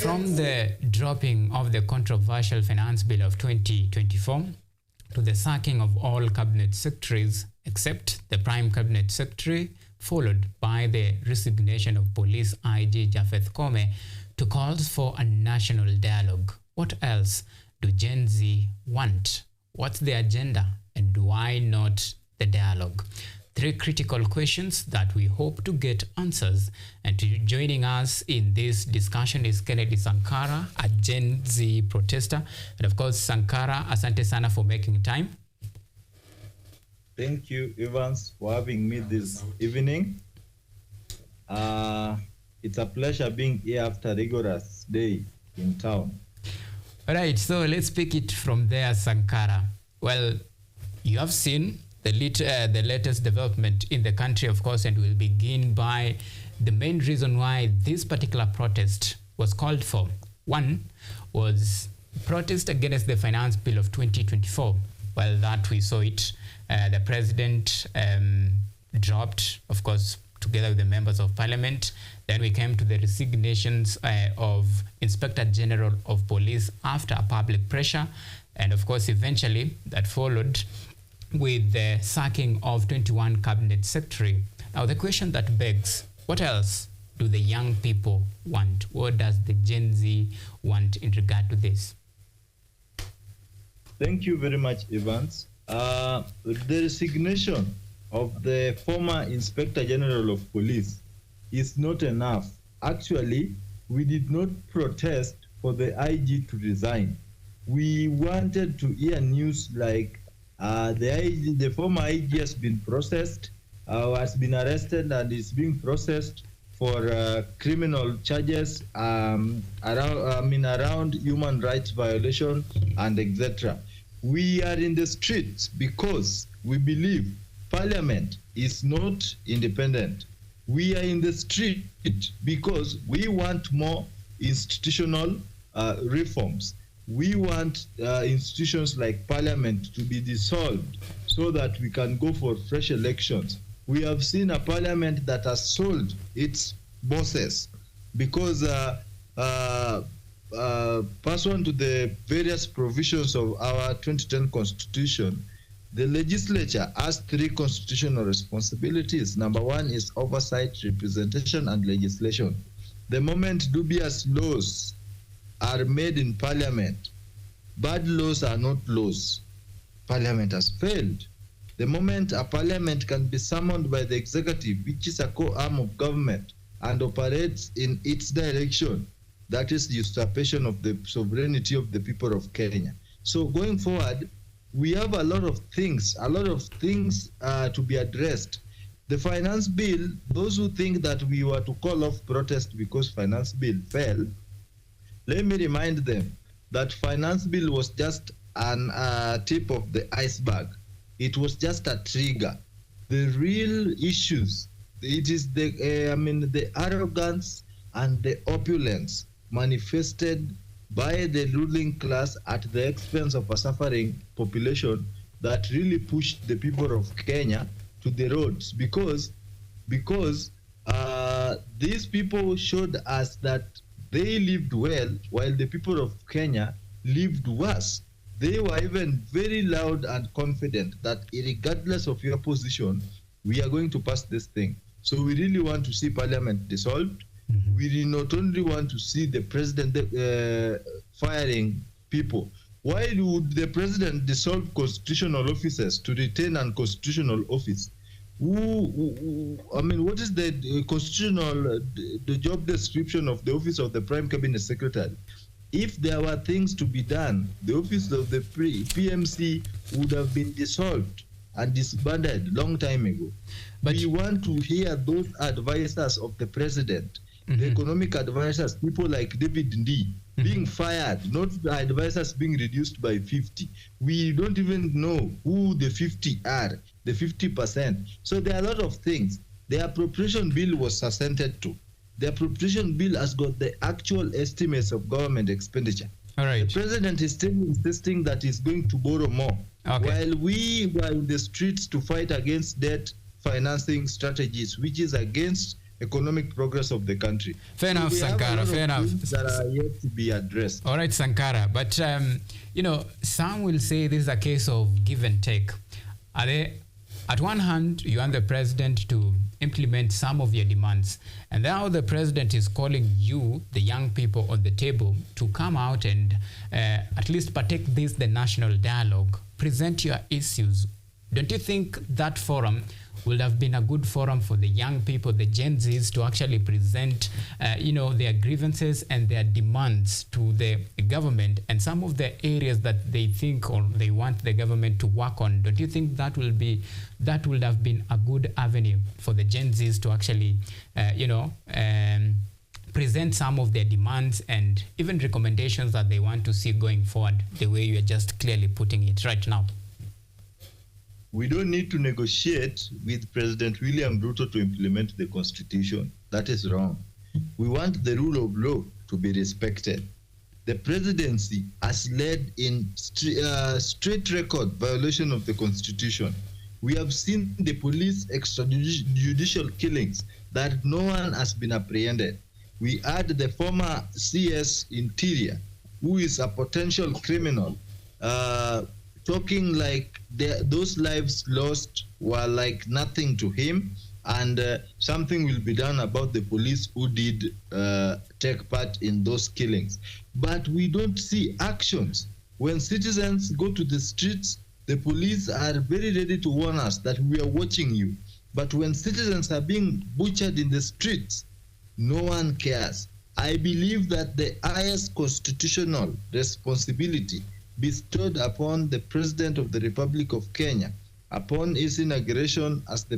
From the dropping of the controversial Finance Bill of 2024 to the sacking of all cabinet secretaries except the Prime Cabinet Secretary, followed by the resignation of Police IG Japheth Kome, to calls for a national dialogue. What else do Gen Z want? What's the agenda, and why not the dialogue? Three critical questions that we hope to get answers. And joining us in this discussion is Kennedy Sankara, a Gen Z protester. And of course, Sankara, asante sana for making time. Thank you, Evans, for having me this evening. It's a pleasure being here after a rigorous day in town. All right, so let's pick it from there, Sankara. Well, you have seen the latest development in the country, of course, and we'll begin by the main reason why this particular protest was called for. One was protest against the Finance Bill of 2024. Well, that we saw it. The president dropped, of course, together with the members of parliament. Then we came to the resignations of Inspector General of Police after a public pressure. And of course, eventually that followed with the sacking of 21 cabinet secretary. Now the question that begs, what else do the young people want? What does the Gen Z want in regard to this? Thank you very much, Evans. The resignation of the former Inspector General of Police is not enough. Actually, we did not protest for the IG to resign. We wanted to hear news like the former IG has been processed, has been arrested, and is being processed for criminal charges around human rights violation and etc. We are in the streets because we believe Parliament is not independent. We are in the street because we want more institutional reforms. We want institutions like Parliament to be dissolved so that we can go for fresh elections. We have seen a Parliament that has sold its bosses because pursuant to the various provisions of our 2010 Constitution, the legislature has three constitutional responsibilities. Number one is oversight, representation, and legislation. The moment dubious laws are made in Parliament, bad laws are not laws. Parliament has failed. The moment a Parliament can be summoned by the executive, which is a co-arm of government, and operates in its direction, that is the usurpation of the sovereignty of the people of Kenya. So going forward, we have a lot of things to be addressed. The finance bill, those who think that we were to call off protest because finance bill fell, let me remind them that finance bill was just an tip of the iceberg. It was just a trigger. The real issues, it is the arrogance and the opulence manifested by the ruling class at the expense of a suffering population that really pushed the people of Kenya to the roads, because these people showed us that they lived well while the people of Kenya lived worse. They were even very loud and confident that regardless of your position, we are going to pass this thing. So we really want to see Parliament dissolved. Mm-hmm. We not only want to see the president firing people. Why would the president dissolve constitutional officers to retain unconstitutional office? What is the constitutional, the job description of the office of the Prime Cabinet Secretary? If there were things to be done, the office of the PMC would have been dissolved and disbanded long time ago. But we want to hear those advisors of the president, the economic advisors, people like David Ndii, being fired, not the advisors being reduced by 50. We don't even know who the 50 are, the 50%. So there are a lot of things. The appropriation bill was assented to. The appropriation bill has got the actual estimates of government expenditure. All right. The president is still insisting that he's going to borrow more. Okay. While we were in the streets to fight against debt financing strategies, which is against economic progress of the country. Fair enough, Sankara. Fair enough. That are yet to be addressed. All right, Sankara. But some will say this is a case of give and take. At one hand, you want the president to implement some of your demands, and now the president is calling you, the young people on the table, to come out and at least partake the national dialogue, present your issues. Don't you think that forum would have been a good forum for the young people, the Gen Zs, to actually present, their grievances and their demands to the government, and some of the areas that they think or they want the government to work on? Don't you think that would have been a good avenue for the Gen Zs to actually, present some of their demands and even recommendations that they want to see going forward, the way you are just clearly putting it right now? We don't need to negotiate with President William Ruto to implement the Constitution. That is wrong. We want the rule of law to be respected. The presidency has led in straight record violation of the Constitution. We have seen the police extrajudicial killings that no one has been apprehended. We had the former CS Interior, who is a potential criminal, talking like those lives lost were like nothing to him, and something will be done about the police who did take part in those killings. But we don't see actions. When citizens go to the streets, the police are very ready to warn us that we are watching you. But when citizens are being butchered in the streets, no one cares. I believe that the highest constitutional responsibility bestowed upon the President of the Republic of Kenya upon his inauguration as the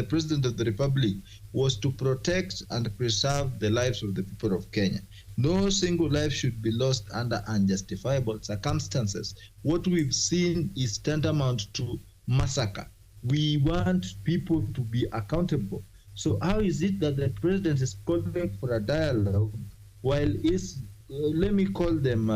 President of the Republic was to protect and preserve the lives of the people of Kenya. No single life should be lost under unjustifiable circumstances. What we've seen is tantamount to massacre. We want people to be accountable. So how is it that the President is calling for a dialogue while his, let me call them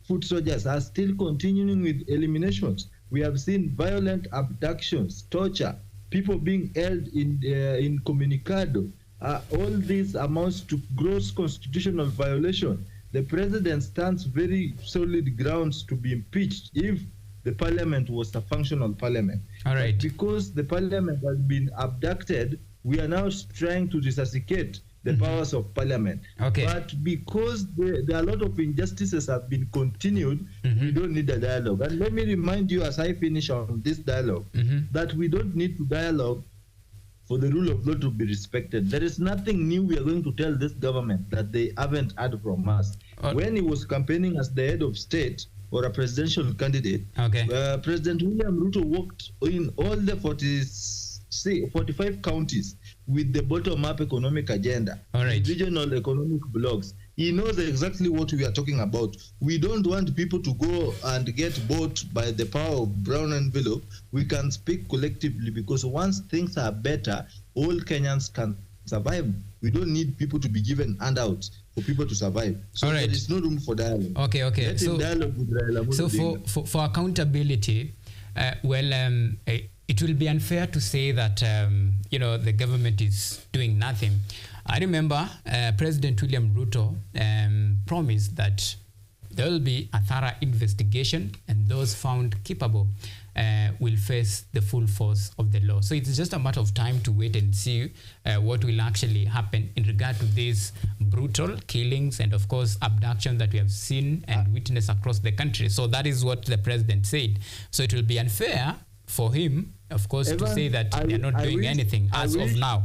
foot soldiers, are still continuing with eliminations? We have seen violent abductions, torture, people being held in communicado. All this amounts to gross constitutional violation. The president stands very solid grounds to be impeached if the parliament was a functional parliament. All right. But because the parliament has been abducted, we are now trying to resuscitate the powers of parliament. Okay. But because there are a lot of injustices have been continued, we don't need a dialogue. And let me remind you as I finish on this dialogue, that we don't need to dialogue for the rule of law to be respected. There is nothing new we are going to tell this government that they haven't heard from us. When he was campaigning as the head of state or a presidential candidate, President William Ruto worked in all the 45 counties with the bottom-up economic agenda, regional economic blocs. He knows exactly what we are talking about. We don't want people to go and get bought by the power of brown envelope. We can speak collectively, because once things are better, all Kenyans can survive. We don't need people to be given handouts for people to survive. So there is no room for dialogue. Okay. Let him dialogue with Raila. So for accountability, it will be unfair to say that the government is doing nothing. I remember President William Ruto promised that there will be a thorough investigation, and those found culpable will face the full force of the law. So it's just a matter of time to wait and see what will actually happen in regard to these brutal killings and, of course, abduction that we have seen and witnessed across the country. So that is what the president said. So it will be unfair for him, of course, to say that they are not doing anything as of now.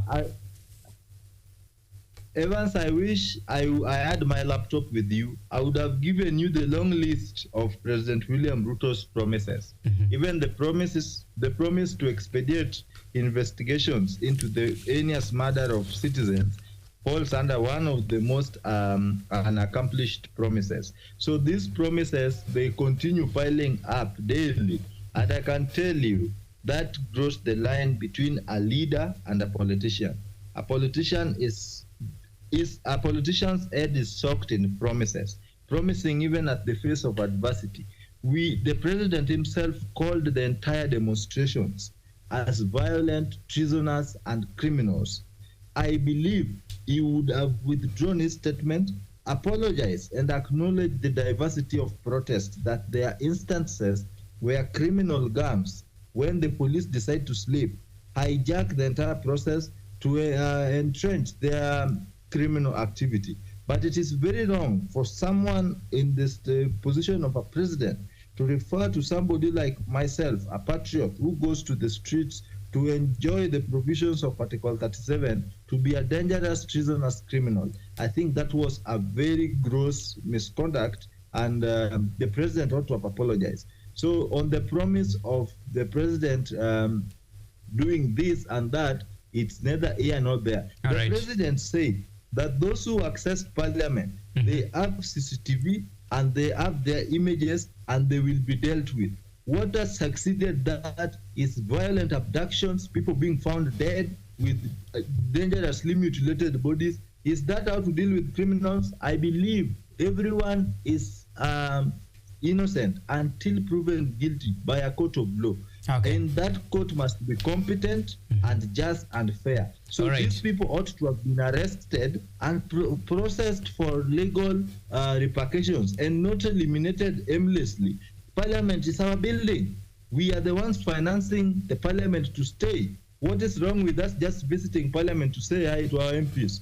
Evans, I wish I had my laptop with you. I would have given you the long list of President William Ruto's promises. Even the promise to expedite investigations into the heinous murder of citizens falls under one of the most unaccomplished promises. So these promises, they continue piling up daily. And I can tell you that draws the line between a leader and a politician. A politician's head is soaked in promises, promising even at the face of adversity. The president himself called the entire demonstrations as violent, treasonous, and criminals. I believe he would have withdrawn his statement, apologized, and acknowledged the diversity of protests, that there are instances where criminal gangs, when the police decide to sleep, hijack the entire process to entrench their criminal activity. But it is very wrong for someone in this position of a president to refer to somebody like myself, a patriot who goes to the streets to enjoy the provisions of Article 37, to be a dangerous treasonous criminal. I think that was a very gross misconduct, and the president ought to have apologized. So on the promise of the president doing this and that, it's neither here nor there. All the right. president said that those who access parliament, they have CCTV and they have their images and they will be dealt with. What has succeeded that is violent abductions, people being found dead with dangerously mutilated bodies. Is that how to deal with criminals? I believe everyone is innocent until proven guilty by a court of law. Okay. And that court must be competent and just and fair. So right. these people ought to have been arrested and processed for legal repercussions and not eliminated aimlessly. Parliament is our building. We are the ones financing the parliament to stay. What is wrong with us just visiting parliament to say hi to our MPs,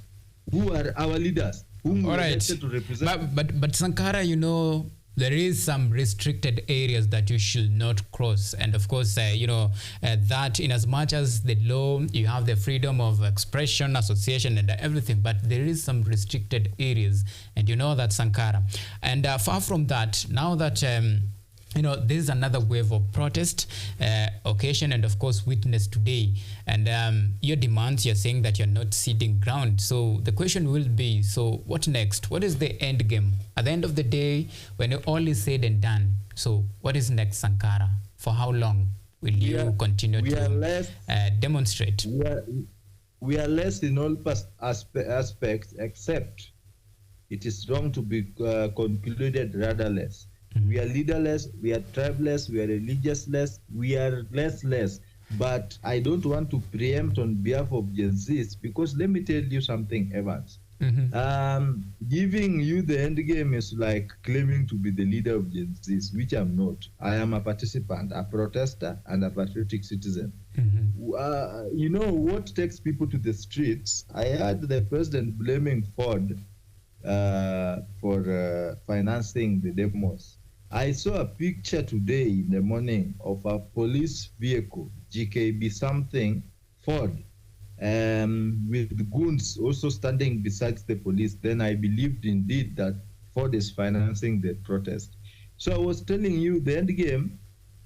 who are our leaders, whom we are elected to represent? But Sankara, you know, there is some restricted areas that you should not cross. And of course, that in as much as the law, you have the freedom of expression, association, and everything, but there is some restricted areas. And you know that, Sankara. And far from that, now that... this is another wave of protest occasion and of course witness today, and your demands, you're saying that you're not ceding ground. So the question will be, so what next? What is the end game at the end of the day when all is said and done? So what is next, Sankara? For how long will you continue to demonstrate? We are less in all aspects, except it is wrong to be concluded rudderless. We are leaderless, we are tribeless, we are religiousess, we are less. But I don't want to preempt on behalf of Gen Zs, because let me tell you something, Evans. Giving you the end game is like claiming to be the leader of Gen Zs, which I'm not. I am a participant, a protester, and a patriotic citizen. You know what takes people to the streets? I heard the president blaming Ford for financing the demos. I saw a picture today in the morning of a police vehicle, GKB something, Ford, with goons also standing beside the police. Then I believed indeed that Ford is financing the protest. So I was telling you the end game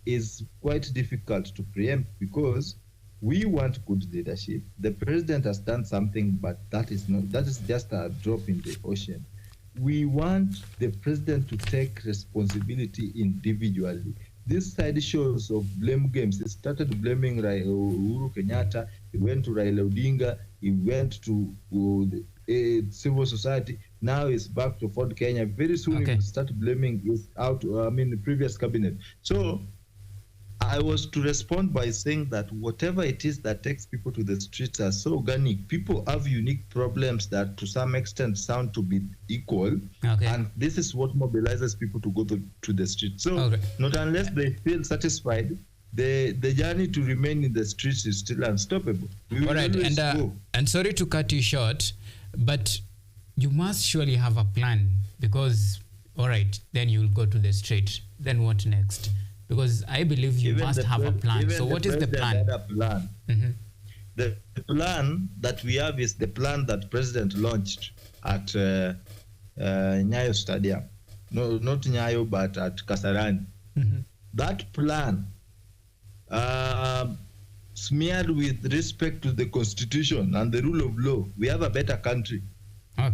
is quite difficult to preempt, because we want good leadership. The president has done something, but that is just a drop in the ocean. We want the president to take responsibility individually. This side shows of blame games. It started blaming Uhuru Kenyatta. He went to Raila Odinga. He went to civil society. Now he's back to Ford Kenya. Very soon he will start blaming the previous cabinet. So I was to respond by saying that whatever it is that takes people to the streets are so organic. People have unique problems that to some extent sound to be equal. And this is what mobilizes people to go to the streets. So not unless they feel satisfied, the journey to remain in the streets is still unstoppable. All right, and sorry to cut you short, but you must surely have a plan, because, all right, then you'll go to the street. Then what next? Because I believe you must have a plan. So what is the plan? The plan that we have is the plan that President launched at Nyayo Stadium. No, not Nyayo, but at Kasarani. That plan, smeared with respect to the Constitution and the rule of law, we have a better country.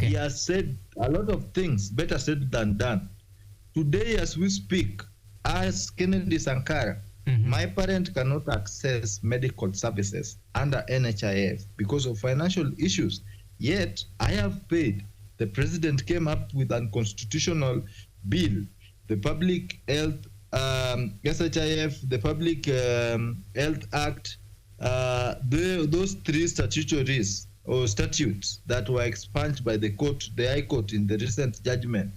He has said a lot of things, better said than done. Today, as we speak, as Kennedy Sankara, my parent cannot access medical services under NHIF because of financial issues. Yet, I have paid. The president came up with an unconstitutional bill, the Public Health, SHIF, the Public Health Act, those three statutories or statutes that were expunged by the High Court in the recent judgment.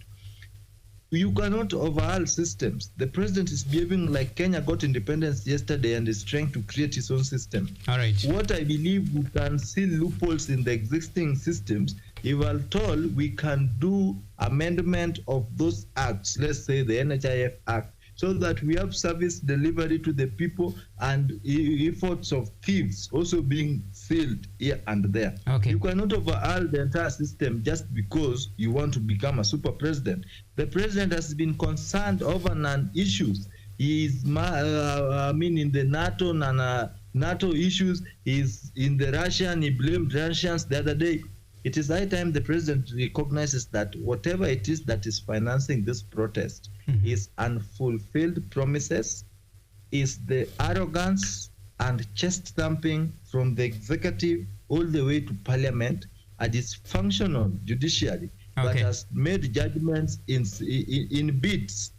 You cannot overhaul systems. The president is behaving like Kenya got independence yesterday and is trying to create his own system. All right. What I believe, we can see loopholes in the existing systems. If at all, we can do amendment of those acts, let's say the NHIF Act, so that we have service delivery to the people and efforts of thieves also being sealed here and there. Okay. You cannot overhaul the entire system just because you want to become a super president. The president has been concerned over non-issues. He is, in the NATO issues. He's in the Russian. He blamed Russians the other day. It is high time the president recognizes that whatever it is that is financing this protest is unfulfilled promises, is the arrogance and chest thumping from the executive all the way to parliament, and its functional judiciary that has made judgments in bits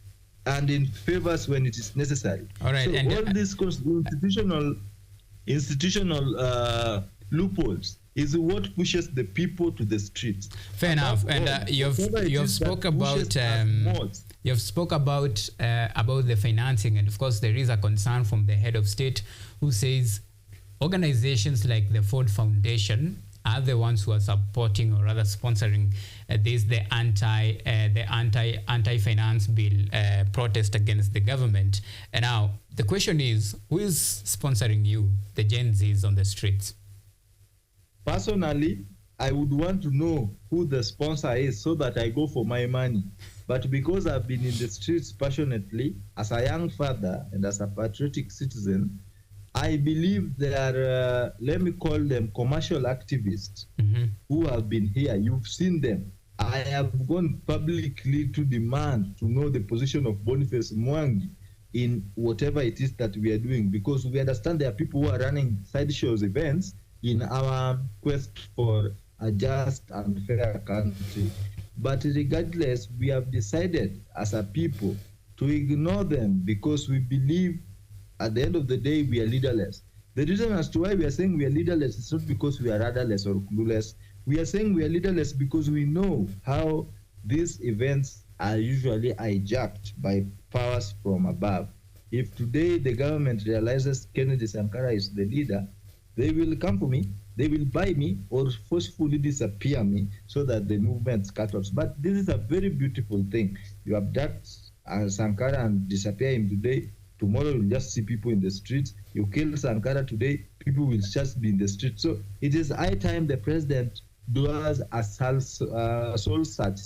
and in favors when it is necessary. All right. So and all these institutional loopholes is what pushes the people to the streets. Fair enough. And you've spoke about the financing, and of course there is a concern from the head of state who says organizations like the Ford Foundation are the ones who are supporting or rather sponsoring the anti-finance bill protest against the government. And now the question is, who is sponsoring you, the Gen Zs on the streets? Personally, I would want to know who the sponsor is so that I go for my money. But because I've been in the streets passionately as a young father and as a patriotic citizen, I believe there are, let me call them commercial activists who have been here. You've seen them. I have gone publicly to demand to know the position of Boniface Mwangi in whatever it is that we are doing, because we understand there are people who are running sideshows events in our quest for a just and fair country. But regardless, we have decided as a people to ignore them because we believe at the end of the day we are leaderless. The reason as to why we are saying we are leaderless is not because we are rudderless or clueless. We are saying we are leaderless because we know how these events are usually hijacked by powers from above. If today the government realizes Kennedy Sankara is the leader, they will come for me, they will buy me or forcefully disappear me so that the movement scatters. But this is a very beautiful thing. You abduct Sankara and disappear him today. Tomorrow you'll just see people in the streets. You kill Sankara today, people will just be in the streets. So it is high time the president does a soul search,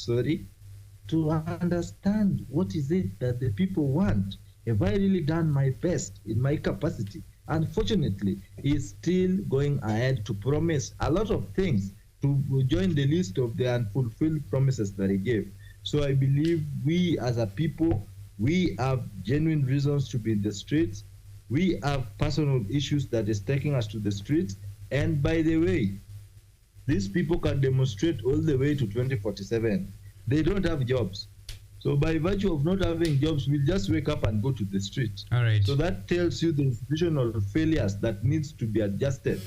to understand what is it that the people want. Have I really done my best in my capacity? Unfortunately, he's still going ahead to promise a lot of things to join the list of the unfulfilled promises that he gave. So I believe we as a people, we have genuine reasons to be in the streets. We have personal issues that is taking us to the streets. And by the way, these people can demonstrate all the way to 2047. They don't have jobs. So by virtue of not having jobs, we'll just wake up and go to the street. All right. So that tells you the institutional failures that needs to be adjusted.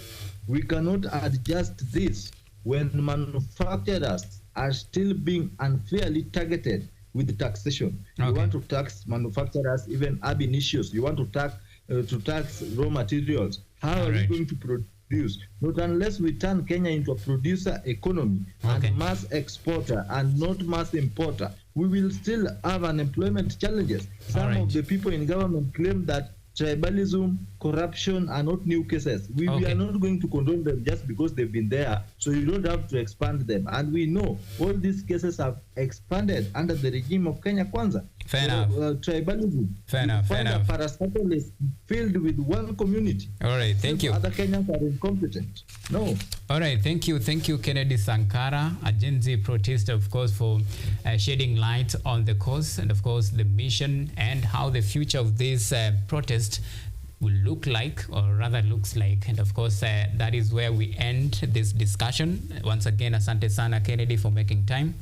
We cannot adjust this when manufacturers are still being unfairly targeted with taxation. You want to tax manufacturers, even ab initio. You want to tax raw materials. How are we going to produce? Not unless we turn Kenya into a producer economy and mass exporter and not mass importer. We will still have unemployment challenges. Some of the people in government claim that tribalism, corruption are not new cases. We are not going to condone them just because they've been there, so you don't have to expand them. And we know all these cases have expanded under the regime of Kenya Kwanza. Fair enough. Tribalism. Fair enough. Parastatal is filled with one community. All right, thank you. Other Kenyans are incompetent. No. All right, thank you, Kennedy Sankara, a Gen Z protester, of course, for shedding light on the cause and, of course, the mission and how the future of this protest will look like, or rather looks like. And, of course, that is where we end this discussion. Once again, asante sana, Kennedy, for making time.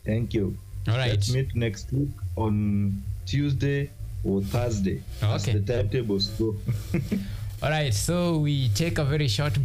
Thank you. All right. Let's meet next week on Tuesday or Thursday as the timetables go. All right, so we take a very short